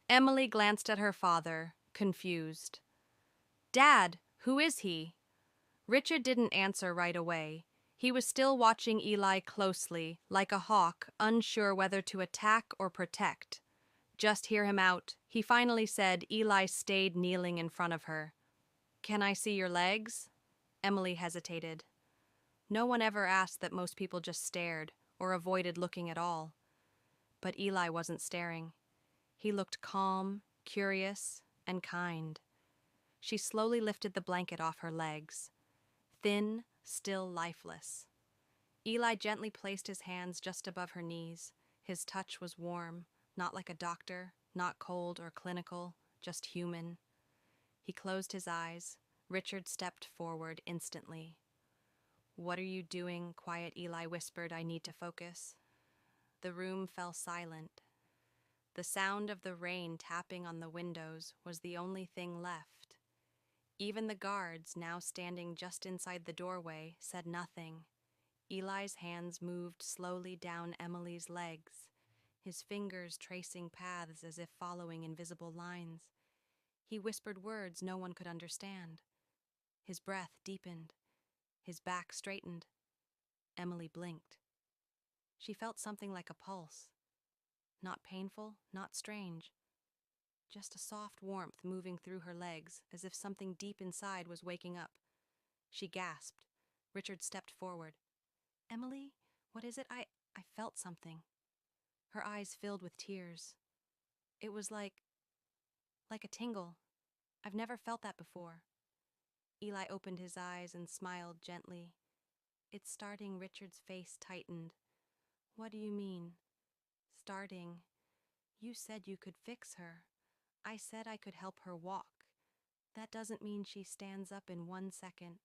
Emily glanced at her father, confused. Dad, who is he? Richard didn't answer right away. He was still watching Eli closely, like a hawk, unsure whether to attack or protect. Just hear him out. He finally said. Eli stayed kneeling in front of her. Can I see your legs? Emily hesitated. No one ever asked that. Most people just stared, or avoided looking at all. But Eli wasn't staring. He looked calm, curious, and kind. She slowly lifted the blanket off her legs. Thin, still lifeless. Eli gently placed his hands just above her knees. His touch was warm, not like a doctor, not cold or clinical, just human. He closed his eyes. Richard stepped forward instantly. What are you doing? Quiet, Eli whispered. I need to focus. The room fell silent. The sound of the rain tapping on the windows was the only thing left. Even the guards, now standing just inside the doorway, said nothing. Eli's hands moved slowly down Emily's legs, his fingers tracing paths as if following invisible lines. He whispered words no one could understand. His breath deepened. His back straightened. Emily blinked. She felt something like a pulse. Not painful, not strange. Just a soft warmth moving through her legs, as if something deep inside was waking up. She gasped. Richard stepped forward. Emily, what is it? I felt something. Her eyes filled with tears. It was like a tingle. I've never felt that before. Eli opened his eyes and smiled gently. It's starting. Richard's face tightened. What do you mean? Starting. You said you could fix her. I said I could help her walk. That doesn't mean she stands up in 1 second.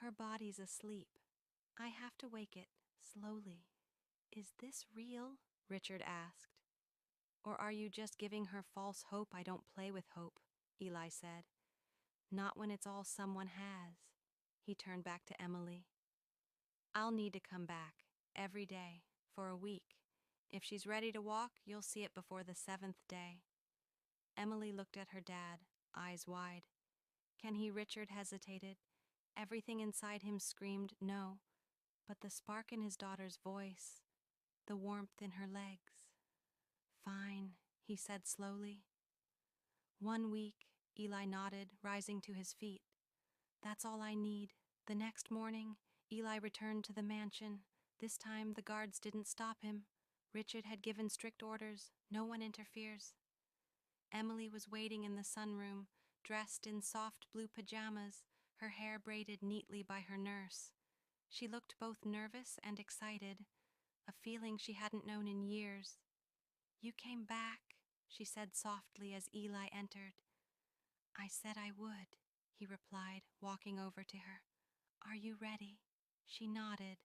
Her body's asleep. I have to wake it, slowly. Is this real? Richard asked. Or are you just giving her false hope? I don't play with hope, Eli said. Not when it's all someone has. He turned back to Emily. I'll need to come back, every day, for a week. If she's ready to walk, you'll see it before the 7th day. Emily looked at her dad, eyes wide. Can he? Richard hesitated. Everything inside him screamed no, but the spark in his daughter's voice, the warmth in her legs. Fine, he said slowly. 1 week, Eli nodded, rising to his feet. That's all I need. The next morning, Eli returned to the mansion. This time the guards didn't stop him. Richard had given strict orders. No one interferes. Emily was waiting in the sunroom, dressed in soft blue pajamas, her hair braided neatly by her nurse. She looked both nervous and excited, a feeling she hadn't known in years. You came back, she said softly as Eli entered. I said I would, he replied, walking over to her. Are you ready? She nodded.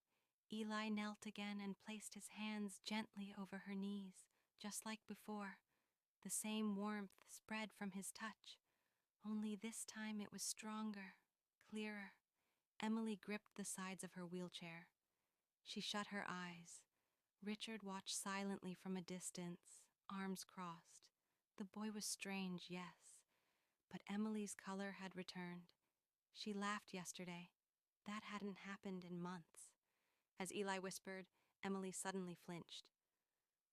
Eli knelt again and placed his hands gently over her knees, just like before. The same warmth spread from his touch, only this time it was stronger, clearer. Emily gripped the sides of her wheelchair. She shut her eyes. Richard watched silently from a distance, arms crossed. The boy was strange, yes, but Emily's color had returned. She laughed yesterday. That hadn't happened in months. As Eli whispered, Emily suddenly flinched.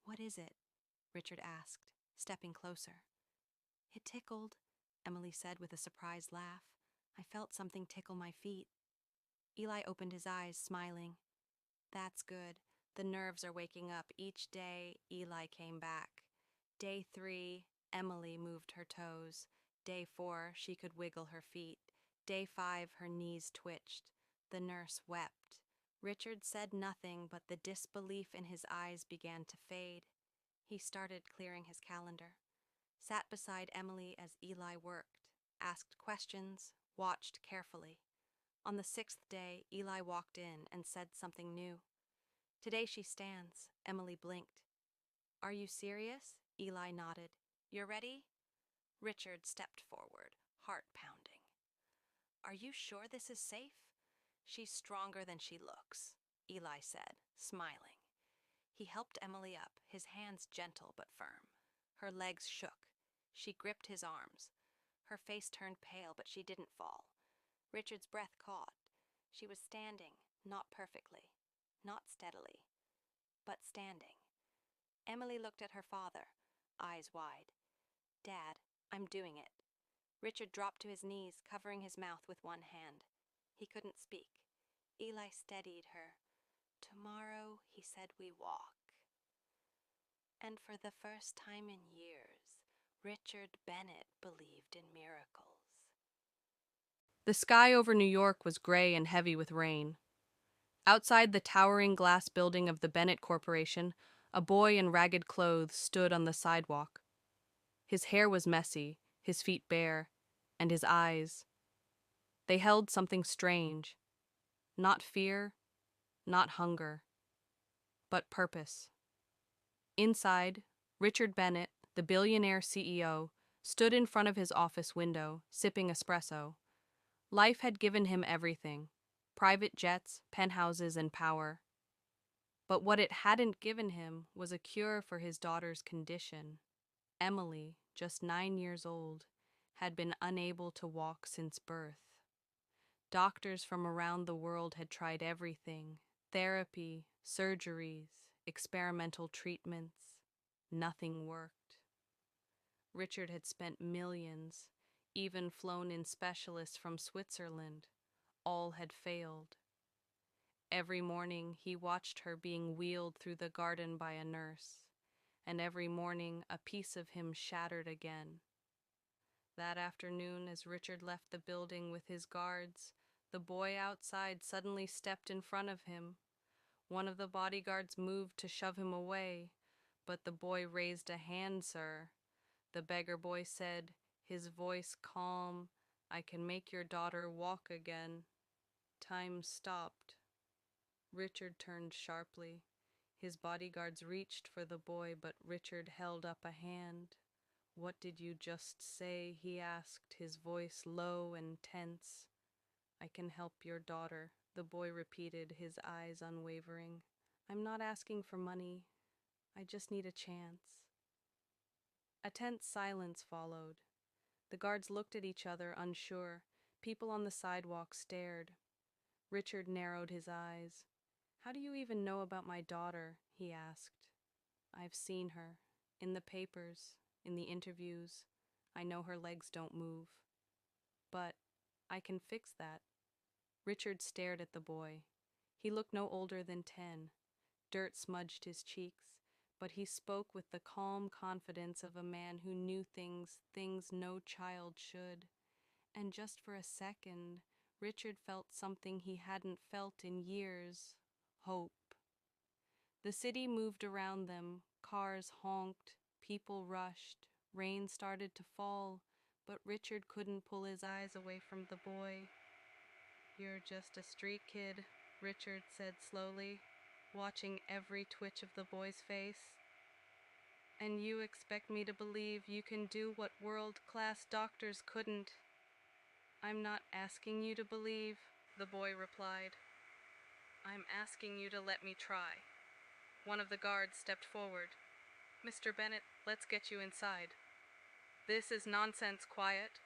What is it? Richard asked, stepping closer. It tickled, Emily said with a surprised laugh. I felt something tickle my feet. Eli opened his eyes, smiling. That's good. The nerves are waking up. Each day, Eli came back. Day 3, Emily moved her toes. Day 4, she could wiggle her feet. Day 5, her knees twitched. The nurse wept. Richard said nothing, but the disbelief in his eyes began to fade. He started clearing his calendar, sat beside Emily as Eli worked, asked questions, watched carefully. On the 6th day, Eli walked in and said something new. Today she stands, Emily blinked. Are you serious? Eli nodded. You're ready? Richard stepped forward, heart pounding. Are you sure this is safe? She's stronger than she looks, Eli said, smiling. He helped Emily up, his hands gentle but firm. Her legs shook. She gripped his arms. Her face turned pale, but she didn't fall. Richard's breath caught. She was standing, not perfectly, not steadily, but standing. Emily looked at her father, eyes wide. "Dad, I'm doing it." Richard dropped to his knees, covering his mouth with one hand. He couldn't speak. Eli steadied her. "Tomorrow," he said, "we walk." And for the first time in years, Richard Bennett believed in miracles. The sky over New York was gray and heavy with rain. Outside the towering glass building of the Bennett Corporation, a boy in ragged clothes stood on the sidewalk. His hair was messy, his feet bare, and his eyes. They held something strange. Not fear, not hunger, but purpose. Inside, Richard Bennett, the billionaire CEO, stood in front of his office window, sipping espresso. Life had given him everything: private jets, penthouses, and power. But what it hadn't given him was a cure for his daughter's condition. Emily, just 9 years old, had been unable to walk since birth. Doctors from around the world had tried everything: therapy, surgeries, experimental treatments. Nothing worked. Richard had spent millions, even flown in specialists from Switzerland. All had failed. Every morning he watched her being wheeled through the garden by a nurse, and every morning a piece of him shattered again. That afternoon, as Richard left the building with his guards, the boy outside suddenly stepped in front of him. One of the bodyguards moved to shove him away, but the boy raised a hand, "Sir." The beggar boy said, his voice calm, "I can make your daughter walk again." Time stopped. Richard turned sharply. His bodyguards reached for the boy, but Richard held up a hand. "What did you just say?" he asked, his voice low and tense. "I can help your daughter," the boy repeated, his eyes unwavering. "I'm not asking for money. I just need a chance." A tense silence followed. The guards looked at each other, unsure. People on the sidewalk stared. Richard narrowed his eyes. "How do you even know about my daughter?" he asked. "I've seen her. In the papers, in the interviews. I know her legs don't move. But I can fix that." Richard stared at the boy. He looked no older than 10. Dirt smudged his cheeks, but he spoke with the calm confidence of a man who knew things no child should. And just for a second, Richard felt something he hadn't felt in years: hope. The city moved around them, cars honked, people rushed, rain started to fall, but Richard couldn't pull his eyes away from the boy. "You're just a street kid," Richard said slowly, watching every twitch of the boy's face. "And you expect me to believe you can do what world-class doctors couldn't." "I'm not asking you to believe," the boy replied. "I'm asking you to let me try." One of the guards stepped forward. "Mr. Bennett, let's get you inside." "This is nonsense, quiet,"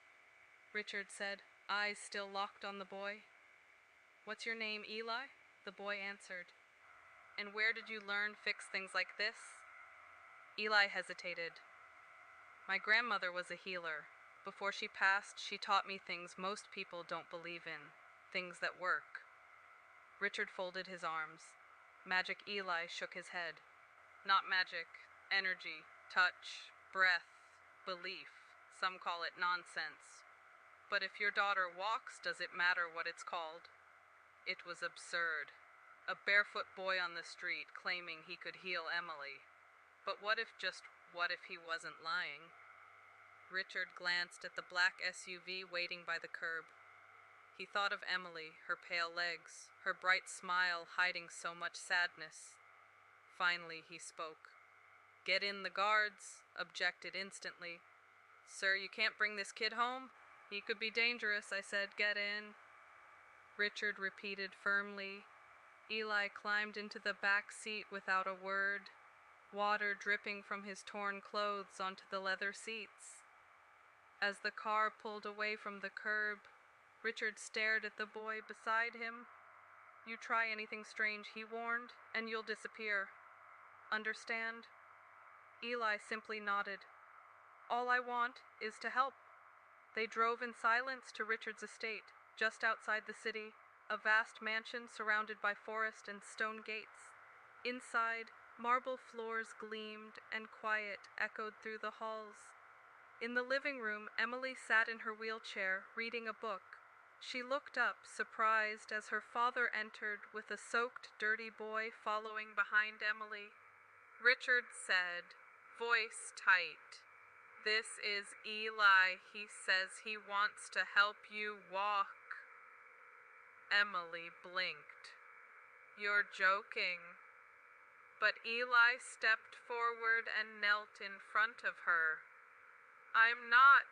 Richard said, eyes still locked on the boy. "What's your name, Eli?" the boy answered. "And where did you learn fix things like this?" Eli hesitated. "My grandmother was a healer. Before she passed, she taught me things most people don't believe in, things that work." Richard folded his arms. Magic Eli shook his head. "Not magic, energy, touch, breath, belief. Some call it nonsense. But if your daughter walks, does it matter what it's called?" It was absurd. A barefoot boy on the street claiming he could heal Emily. But what if he wasn't lying? Richard glanced at the black SUV waiting by the curb. He thought of Emily, her pale legs, her bright smile hiding so much sadness. Finally he spoke. "Get in," the guards objected instantly. "Sir, you can't bring this kid home? He could be dangerous," I said. "Get in." Richard repeated firmly. Eli climbed into the back seat without a word, water dripping from his torn clothes onto the leather seats. As the car pulled away from the curb, Richard stared at the boy beside him. "You try anything strange," he warned, "and you'll disappear. Understand?" Eli simply nodded. "All I want is to help." They drove in silence to Richard's estate, just outside the city, a vast mansion surrounded by forest and stone gates. Inside, marble floors gleamed and quiet echoed through the halls. In the living room, Emily sat in her wheelchair, reading a book. She looked up, surprised, as her father entered with a soaked, dirty boy following behind Emily. Richard said, voice tight, "This is Eli. He says he wants to help you walk." Emily blinked. "You're joking." But Eli stepped forward and knelt in front of her. "I'm not